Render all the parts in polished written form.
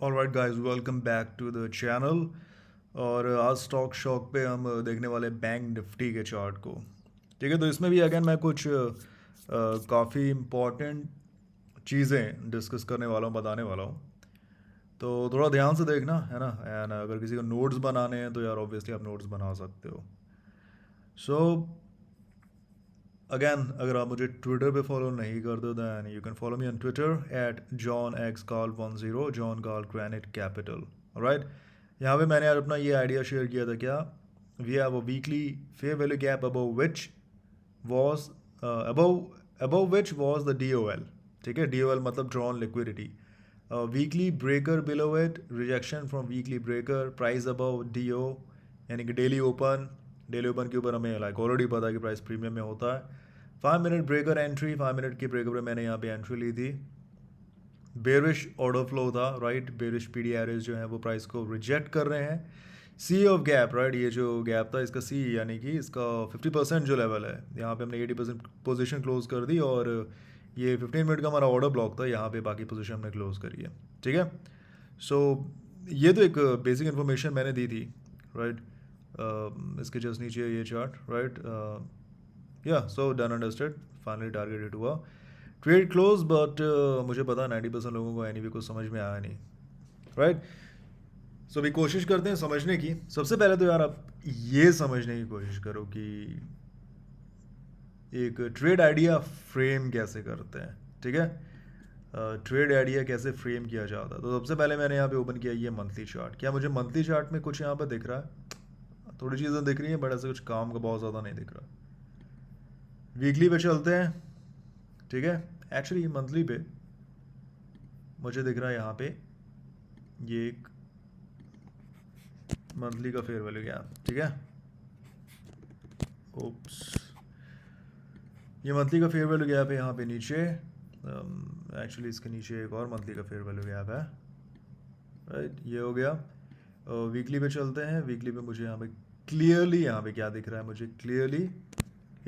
Alright guys, welcome back to the channel. और आज stock shock पे हम देखने वाले बैंक निफ्टी के चार्ट को। ठीक है, तो इसमें भी अगेन मैं कुछ काफ़ी इम्पोर्टेंट चीज़ें डिस्कस करने वाला हूँ, बताने वाला हूँ। तो थोड़ा ध्यान से देखना है ना। एंड अगर किसी को नोट्स बनाने हैं तो यार ऑब्वियसली आप नोट्स बना सकते हो। सो अगेन, अगर आप मुझे ट्विटर पे फॉलो नहीं करते then you can follow me on Twitter at John X call 10 John call granite capital. Right, यहाँ पे मैंने यार अपना ये आइडिया शेयर किया था क्या, we have a weekly fair value gap above which was above which was the D O L. ठीक है, डी ओ एल मतलब drawn liquidity. Weekly breaker below it, rejection from weekly breaker, price above D O, यानी कि daily open. Daily open के ऊपर हमें like already पता है कि प्राइस प्रीमियम में होता है। 5 मिनट ब्रेकर एंट्री, 5 मिनट की ब्रेकर पे मैंने यहाँ पे एंट्री ली थी। बेरिश ऑर्डर फ्लो था, right. Bearish P D arrays जो है वो प्राइस को रिजेक्ट कर रहे हैं। सी ऑफ गैप, राइट, ये जो गैप था इसका सी यानी कि इसका 50% जो लेवल है, यहाँ पे हमने 80% पोजीशन क्लोज कर दी। और ये 15 मिनट का हमारा ऑर्डर ब्लॉक था, यहाँ पे बाकी पोजीशन हमने क्लोज करी है। ठीक है, सो ये तो एक बेसिक इन्फॉर्मेशन मैंने दी थी, राइट। इसके जस्ट नीचे ये चार्ट, राइट। या so done understood, finally target hit हुआ, ट्रेड क्लोज। बट मुझे पता 90% लोगों को एनी कुछ समझ में आया नहीं, राइट। सो अभी कोशिश करते हैं समझने की। सबसे पहले तो यार आप ये समझने की कोशिश करो कि एक ट्रेड आइडिया फ्रेम कैसे करते हैं। ठीक है, ट्रेड आइडिया कैसे फ्रेम किया जाता है। तो सबसे पहले मैंने यहाँ पे ओपन किया ये मंथली चार्ट। क्या मुझे मंथली चार्ट में कुछ यहाँ पर दिख रहा है? थोड़ी चीज़ें दिख रही हैं बट ऐसे कुछ काम का बहुत ज़्यादा नहीं दिख रहा। वीकली पे चलते हैं। ठीक है, एक्चुअली मंथली पे मुझे दिख रहा है यहाँ पे ये एक मंथली का फेयर वैल्यू गैप। ठीक है, ओप्स, ये मंथली का फेयर वैल्यू गैप है यहाँ पे नीचे। एक्चुअली इसके नीचे एक और मंथली का फेयर वैल्यू गैप है, राइट। ये हो गया। वीकली पे चलते हैं। वीकली पे मुझे यहाँ पे क्लियरली, यहाँ पे क्या दिख रहा है मुझे क्लियरली,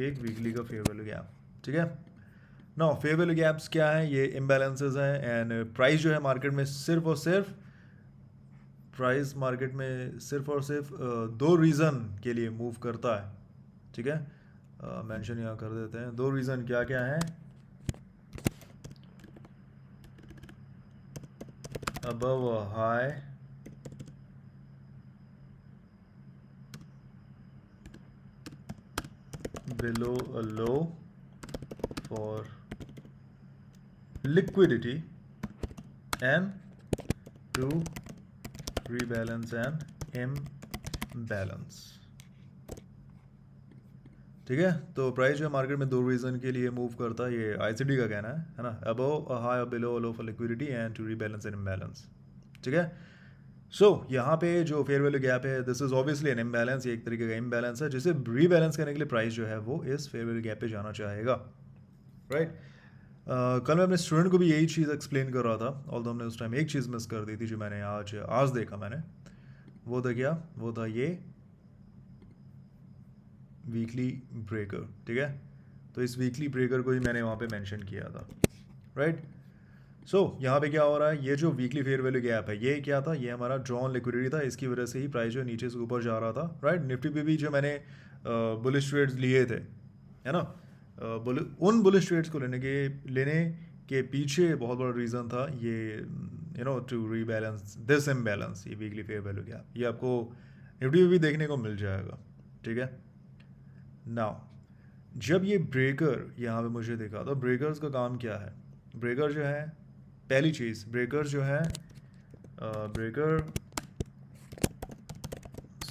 एक वीकली का फेयर वैल्यू गैप। ठीक है, नाउ फेयर वैल्यू गैप्स क्या है, ये इम्बैलेंसेज हैं। एंड प्राइस जो है मार्केट में सिर्फ और सिर्फ, प्राइस मार्केट में सिर्फ और सिर्फ दो रीज़न के लिए मूव करता है। ठीक है, मेंशन यहाँ कर देते हैं। दो रीज़न क्या क्या है, above high below a low for liquidity and to rebalance and imbalance। ठीक है, तो प्राइस जो है मार्केट में दो रीज़न के लिए मूव करता है, ये आईसीडी का कहना है ना। अबव हाई और below low for liquidity and to rebalance and imbalance. ठीक है, सो यहाँ पे जो फेयर वैल्यू गैप है, this is obviously an imbalance, ये एक तरीके का इम्बैलेंस है जिसे रीबैलेंस करने के लिए प्राइस जो है वो इस फेयर वैल्यू गैप पे जाना चाहेगा, राइट। कल मैं अपने स्टूडेंट को भी यही चीज़ एक्सप्लेन कर रहा था, ऑल्दो हमने उस टाइम एक चीज़ मिस कर दी थी जो मैंने आज आज देखा मैंने। वो था क्या, वो था ये वीकली ब्रेकर। ठीक है, तो इस वीकली ब्रेकर को ही मैंने वहाँ पे मेंशन किया था, राइट। सो यहाँ पे क्या हो रहा है, ये जो वीकली फेयर वैल्यू गैप है ये क्या था, ये हमारा ड्रॉन लिक्विडिटी था, इसकी वजह से ही प्राइस जो नीचे से ऊपर जा रहा था, राइट। निफ्टी पे भी जो मैंने बुलिश ट्रेड्स लिए थे, है ना, उन बुलिश ट्रेड्स को लेने के पीछे बहुत बड़ा रीज़न था ये, टू रीबैलेंस दिस इम्बैलेंस, ये वीकली फेयर वैल्यू गैप। ये आपको निफ्टी पे भी देखने को मिल जाएगा। ठीक है, नाउ जब ये ब्रेकर यहाँ पे मुझे दिखा, तो ब्रेकर्स का काम क्या है, ब्रेकर जो है, पहली चीज़ ब्रेकर जो है, breaker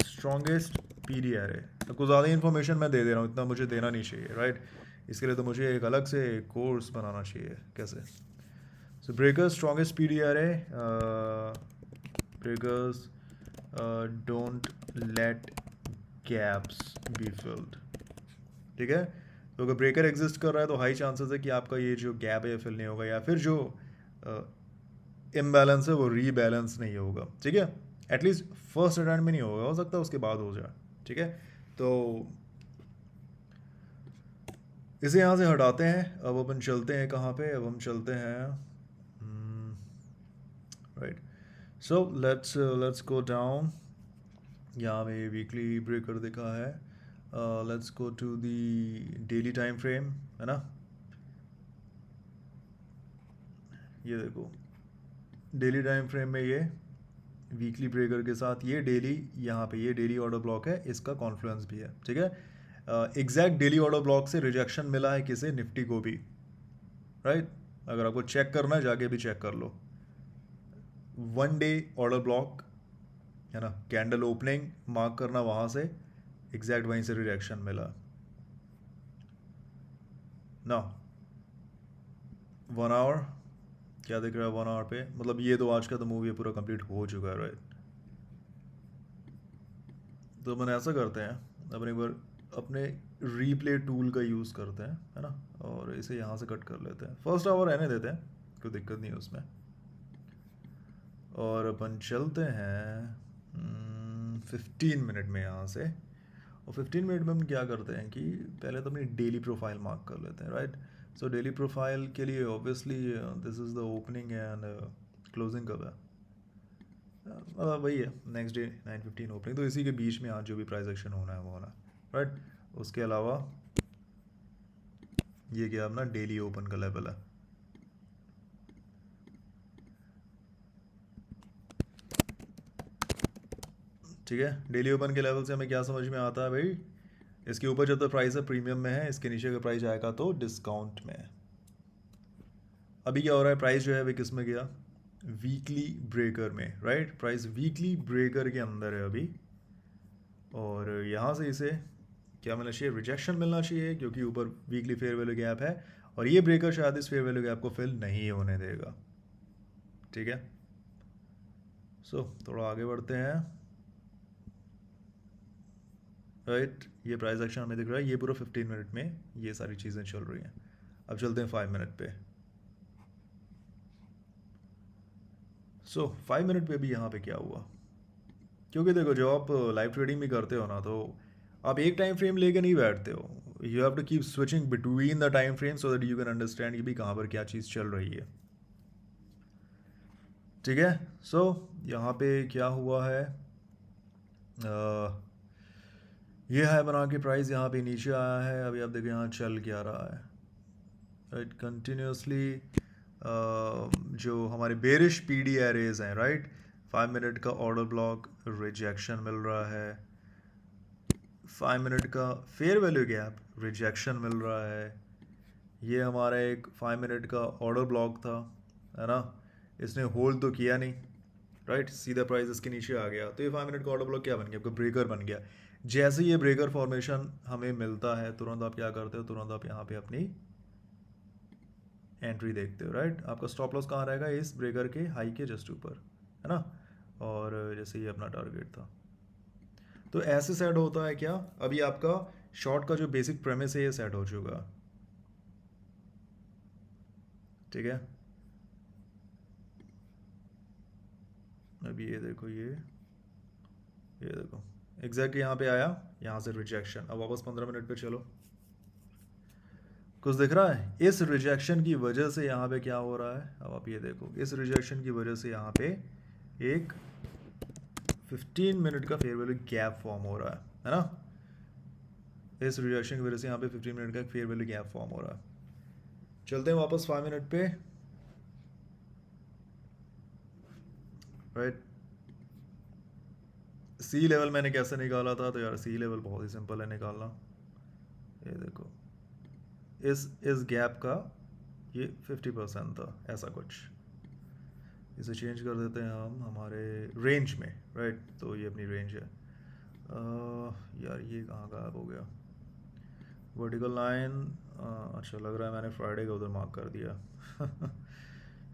strongest P D R है। तो कुछ ज़्यादा इन्फॉर्मेशन मैं दे दे रहा हूँ, इतना मुझे देना नहीं चाहिए, राइट। इसके लिए तो मुझे एक अलग से कोर्स बनाना चाहिए कैसे। So breaker strongest P D R है, breakers don't let gaps be filled. ठीक है, तो अगर ब्रेकर एग्जिस्ट कर रहा है तो हाई चांसेस है कि आपका ये जो गैप है ये फिल नहीं होगा, या फिर जो इम्बैलेंस है वो रीबैलेंस नहीं होगा। ठीक है, एटलीस्ट फर्स्ट अटेम्प्ट में नहीं होगा, हो सकता है उसके बाद हो जाए। ठीक है, तो इसे यहाँ से हटाते हैं। अब अपन चलते हैं कहाँ पे, अब हम चलते हैं, right. So let's go down. यहाँ पे वीकली ब्रेकर दिखा है. Let's go to the daily time frame, है ना. ये देखो डेली टाइम फ्रेम में ये वीकली ब्रेकर के साथ ये डेली, यहाँ पे ये डेली ऑर्डर ब्लॉक है, इसका कॉन्फ्लुएंस भी है. ठीक है. एग्जैक्ट डेली ऑर्डर ब्लॉक से रिजेक्शन मिला है किसे, निफ्टी को भी. राइट. अगर आपको चेक करना है जाके भी चेक कर लो. 1 डे ऑर्डर ब्लॉक है ना, कैंडल ओपनिंग मार्क करना वहाँ से, एग्जैक्ट वहीं से रिजेक्शन मिला ना. 1 आवर क्या दिख रहा है 1 आवर पे, मतलब ये तो आज का तो मूवी पूरा कंप्लीट हो चुका है. राइट. तो मैंने ऐसा करते हैं, अपन एक बार अपने रीप्ले टूल का यूज़ करते हैं, है ना, और इसे यहाँ से कट कर लेते हैं. फर्स्ट आवर रहने देते हैं, कोई दिक्कत नहीं है उसमें. और अपन चलते हैं 15 मिनट में यहाँ से. और 15 मिनट में हम क्या करते हैं कि पहले तो अपनी डेली प्रोफाइल मार्क कर लेते हैं. राइट. सो डेली प्रोफाइल के लिए obviously this is the opening and closing कब है, वही है नेक्स्ट डे 9:15 ओपनिंग. तो इसी के बीच में आज जो भी प्राइस एक्शन होना है वो होना है. राइट. उसके अलावा ये क्या अपना डेली ओपन का लेवल है. ठीक है. डेली ओपन के लेवल से हमें क्या समझ में आता है भाई, इसके ऊपर जब तक प्राइस है प्रीमियम में है, इसके नीचे का प्राइस आएगा तो डिस्काउंट में है. अभी क्या हो रहा है, प्राइस जो है वो किस में गया, वीकली ब्रेकर में. राइट. प्राइस वीकली ब्रेकर के अंदर है अभी. और यहाँ से इसे क्या मिलना चाहिए, रिजेक्शन मिलना चाहिए, क्योंकि ऊपर वीकली फेयर वैल्यू गैप है और ये ब्रेकर शायद इस फेयर वैल्यू गैप को फिल नहीं होने देगा. ठीक है. सो थोड़ा आगे बढ़ते हैं. राइट. ये प्राइस एक्शन हमें दिख रहा है, ये पूरा 15 मिनट में ये सारी चीज़ें चल रही हैं. अब चलते हैं 5 मिनट पे. सो 5 मिनट पे भी यहाँ पे क्या हुआ, क्योंकि देखो जब आप लाइव ट्रेडिंग भी करते हो ना, तो आप एक टाइम फ्रेम लेके नहीं बैठते हो. You have to keep switching between the time frame so that you can understand कि भी कहाँ पर क्या चीज़ चल रही है. ठीक है. सो यहाँ पे क्या हुआ है, ये है बना के प्राइस यहाँ पे नीचे आया है. अभी आप देखो यहाँ चल क्या रहा है. राइट. कंटिन्यूसली जो हमारे बेरिश पी डी एरेज हैं. राइट. 5 मिनट का ऑर्डर ब्लॉक रिजेक्शन मिल रहा है, 5 मिनट का फेयर वैल्यू गैप रिजेक्शन मिल रहा है. ये हमारा एक 5 मिनट का ऑर्डर ब्लॉक था, है ना, इसने होल्ड तो किया नहीं. राइट. सीधा प्राइस इसके नीचे आ गया, तो ये 5 मिनट का ऑर्डर ब्लॉक क्या बन गया, आपका ब्रेकर बन गया. जैसे ये ब्रेकर फॉर्मेशन हमें मिलता है तुरंत आप क्या करते हो, तुरंत आप यहाँ पे अपनी एंट्री देखते हो. राइट. आपका स्टॉप लॉस कहाँ रहेगा, इस ब्रेकर के हाई के जस्ट ऊपर, है ना. और जैसे ये अपना टारगेट था, तो ऐसे सेट होता है क्या, अभी आपका शॉर्ट का जो बेसिक प्रेमिस है ये सेट हो चुका. ठीक है. अभी ये देखो ये देखो एग्जैक्ट यहाँ पे आया, यहाँ से रिजेक्शन. अब वापस 15 मिनट पे चलो, कुछ दिख रहा है, इस रिजेक्शन की वजह से यहाँ पे क्या हो रहा है. अब आप ये देखो, इस रिजेक्शन की वजह से यहाँ पे एक 15 मिनट का फेयर वैल्यू गैप फॉर्म हो रहा है ना. इस रिजेक्शन की वजह से यहाँ पे 15 मिनट का एक फेयर वैल्यू गैप फॉर्म हो रहा है. चलते हैं वापस 5 मिनट पे. राइट. सी लेवल मैंने कैसे निकाला था, तो यार सी लेवल बहुत ही सिंपल है निकालना. ये देखो इस गैप का ये 50% था, ऐसा कुछ. इसे चेंज कर देते हैं हम हमारे रेंज में. राइट. तो ये अपनी रेंज है. यार ये कहाँ गायब हो गया, वर्टिकल लाइन. अच्छा लग रहा है मैंने फ्राइडे का उधर मार्क कर दिया.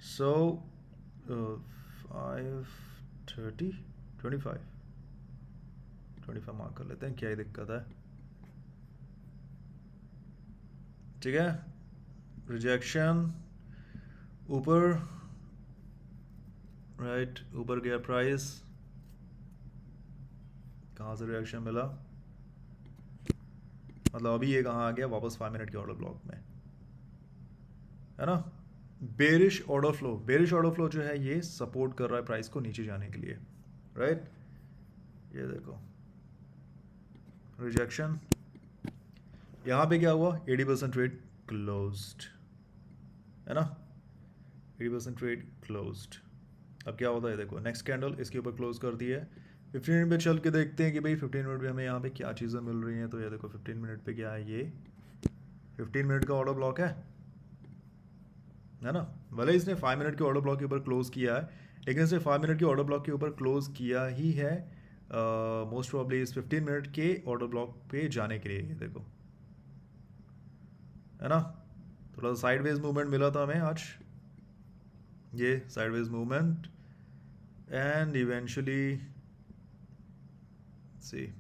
सो 5:30 25 मार्क कर लेते हैं, क्या ही दिक्कत है. ठीक है. रिजेक्शन ऊपर. राइट. ऊपर गया प्राइस, कहाँ से रिएक्शन मिला, मतलब अभी ये कहाँ आ गया, वापस 5 मिनट के ऑर्डर ब्लॉक में, है ना. बेरिश ऑर्डर फ्लो जो है ये सपोर्ट कर रहा है प्राइस को नीचे जाने के लिए, राइट। ये देखो रिजेक्शन, यहाँ पे क्या हुआ, 80% ट्रेड क्लोज्ड, है ना, 80% ट्रेड क्लोज्ड। अब क्या होता है देखो, नेक्स्ट कैंडल इसके ऊपर क्लोज कर दी है। 15 मिनट पे चल के देखते हैं कि भाई 15 मिनट में हमें यहाँ पे क्या चीज़ें मिल रही हैं। तो ये देखो 15 मिनट पे क्या है, ये 15 मिनट का ऑर्डर ब्लॉक है ना। भले इसने 5 मिनट के ऑर्डर ब्लॉक के ऊपर क्लोज किया है, लेकिन इसने 5 मिनट के ऑर्डर ब्लॉक के ऊपर क्लोज किया ही है मोस्ट प्रॉब्ली इस 15 मिनट के ऑर्डर ब्लॉक पे जाने के लिए। ये देखो, है ना, थोड़ा सा साइडवेज मूवमेंट मिला था हमें आज, ये साइडवेज मूवमेंट, एंड इवेंचुअली सी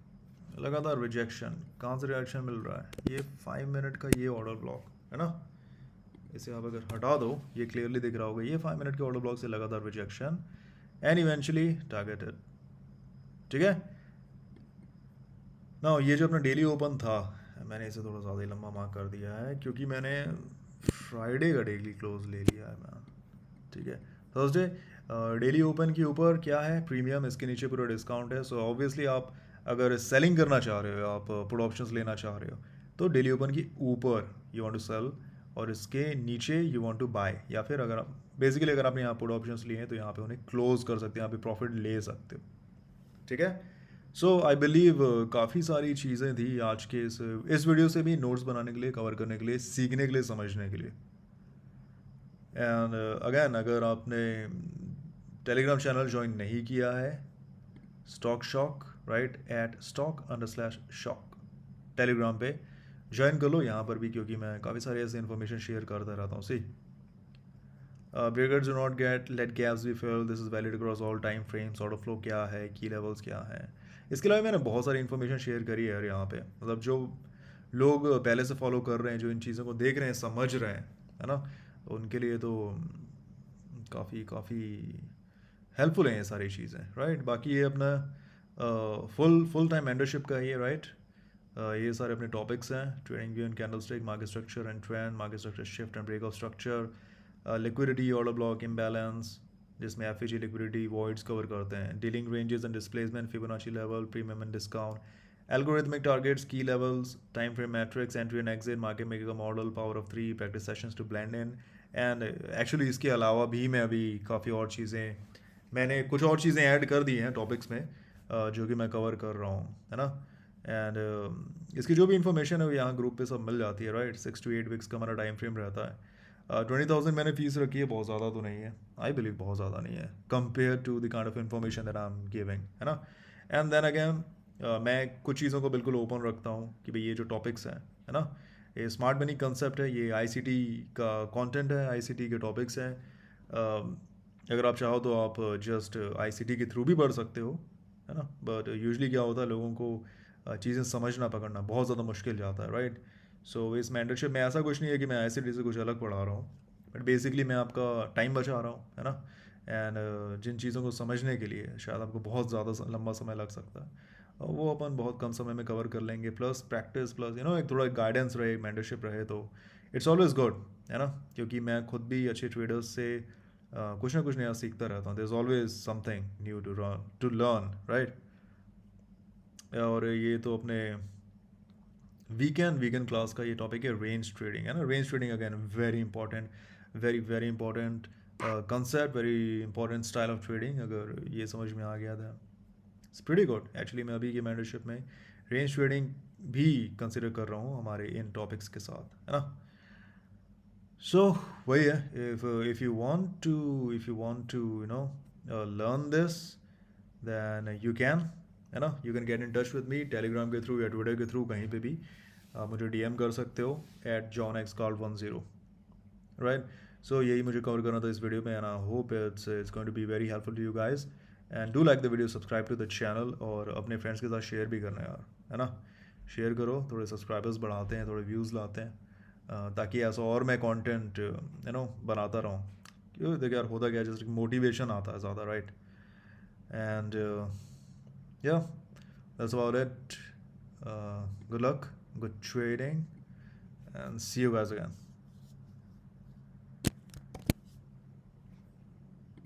लगातार रिजेक्शन। कहाँ से रिएक्शन मिल रहा है, ये 5 मिनट का ये ऑर्डर ब्लॉक है ना, इसे आप अगर हटा दो ये क्लियरली दिख रहा होगा, ये 5 मिनट के ऑर्डर ब्लॉक से लगातार रिजेक्शन एंड इवेंचुअली टारगेटेड, ठीक है ना। ये जो अपना डेली ओपन था, मैंने इसे थोड़ा ज़्यादा ही लंबा मार्क कर दिया है क्योंकि मैंने फ्राइडे का डेली क्लोज ले लिया है मैं, ठीक है। थर्सडे डेली ओपन के ऊपर क्या है, प्रीमियम, इसके नीचे पूरा डिस्काउंट है। सो ऑब्वियसली आप अगर सेलिंग करना चाह रहे हो, आप पुट ऑप्शंस लेना चाह रहे हो, तो डेली ओपन के ऊपर यू वांट टू सेल और इसके नीचे यू वांट टू बाय, या फिर अगर आप बेसिकली अगर आपने यहाँ पुट ऑप्शंस लिए हैं तो यहाँ पे उन्हें क्लोज कर सकते हैं, यहाँ पे प्रॉफिट ले सकते हो, ठीक है। सो आई बिलीव काफ़ी सारी चीज़ें थी आज के इस वीडियो से भी, नोट्स बनाने के लिए, कवर करने के लिए, सीखने के लिए, समझने के लिए। एंड अगेन अगर आपने टेलीग्राम चैनल ज्वाइन नहीं किया है, stock shock, right, at stock_shock Telegram पे ज्वाइन कर लो यहाँ पर भी, क्योंकि मैं काफ़ी सारी ऐसी इन्फॉर्मेशन शेयर करता रहता हूँ। See breakers do not get let gaps be filled, this is valid across all time frames, order flow क्या है, की लेवल्स क्या है। इसके अलावा मैंने बहुत सारी इन्फॉर्मेशन शेयर करी है यार यहाँ पे, मतलब जो लोग पहले से फॉलो कर रहे हैं, जो इन चीज़ों को देख रहे हैं, समझ रहे हैं, है ना, उनके लिए तो काफ़ी काफ़ी हेल्पफुल हैं ये सारी चीज़ें, राइट। बाकी ये अपना फुल टाइम मेंटरशिप का ये, राइट, ये सारे अपने टॉपिक्स हैं, trading view and candle stick, market structure and trend, market structure shift and break of structure, liquidity, order block imbalance, जिसमें एफईजी, लिक्विडिटी, वॉइड्स कवर करते हैं, dealing ranges and displacement, fibonacci level, premium and discount, algorithmic targets, key levels, time frame matrix, entry and exit, market maker का model, power of 3, practice sessions to blend in. And actually इसके अलावा भी मैं अभी काफ़ी और चीज़ें, मैंने कुछ और चीज़ें ऐड कर दी हैं टॉपिक्स में, जो कि मैं कवर कर रहा हूँ, है ना। एंड इसकी जो भी इन्फॉर्मेशन है वो यहाँ ग्रुप पे सब मिल जाती है, राइट। 6 to 8 वीक्स का हमारा टाइम फ्रेम रहता है। 20,000 मैंने फीस रखी है, बहुत ज़्यादा तो नहीं है, आई बिलीव बहुत ज़्यादा नहीं है compare to the kind of information that I am giving, है ना। एंड देन अगेन मैं कुछ चीज़ों को बिल्कुल ओपन रखता हूँ कि भाई ये जो टॉपिक्स हैं, है ना, ये स्मार्ट मनी कंसेप्ट है, ये आईसीटी का कंटेंट है, आईसीटी के टॉपिक्स हैं। अगर आप चाहो तो आप जस्ट आईसीटी के थ्रू भी पढ़ सकते हो, है ना, बट यूजुअली क्या होता है, लोगों को चीज़ें समझना पकड़ना बहुत ज़्यादा मुश्किल जाता है, राइट। सो इस मेंटरशिप में ऐसा कुछ नहीं है कि मैं आईसीटी से कुछ अलग पढ़ा रहा हूँ, बट बेसिकली मैं आपका टाइम बचा रहा हूँ, है ना। एंड जिन चीज़ों को समझने के लिए शायद आपको बहुत ज़्यादा लंबा समय लग सकता है, और वो अपन बहुत कम समय में कवर कर लेंगे, प्लस प्रैक्टिस, प्लस एक थोड़ा गाइडेंस रहे, मेंटरशिप रहे, तो इट्स ऑलवेज गुड, है ना। क्योंकि मैं खुद भी अच्छे ट्रेडर्स से कुछ ना कुछ नया सीखता रहता हूँ, there is always something new to learn, right. और ये तो अपने वीकेंड क्लास का ये टॉपिक है, रेंज ट्रेडिंग, है ना। Range trading again very important, very very important concept, very important style of trading. अगर ये समझ में आ गया था, इट्स प्रीटी गुड। एक्चुअली मैं अभी की मेंटरशिप में रेंज ट्रेडिंग भी कंसिडर कर रहा हूँ हमारे इन टॉपिक्स के साथ, है ना। सो वही है, if you want to learn this, then you can, है ना, you can get in touch with me Telegram के थ्रू या ट्विटर के थ्रू, कहीं पे भी आप मुझे डीएम कर सकते हो @johnxcarl10, राइट। सो यही मुझे कवर करना था इस वीडियो में, and I hope it's going to be very helpful to you guys. And do like the video, subscribe to the channel, और अपने फ्रेंड्स के साथ शेयर भी करना यार, है ना। शेयर करो, थोड़े सब्सक्राइबर्स बढ़ाते हैं, थोड़े व्यूज़ लाते हैं, ताकि ऐसा और मैं कंटेंट बनाता रहूँ। क्यों देखिए यार, होता क्या है, जैसे मोटिवेशन आता है ज़्यादा, right. And yeah that's about it. Good luck, good trading, and see you guys again.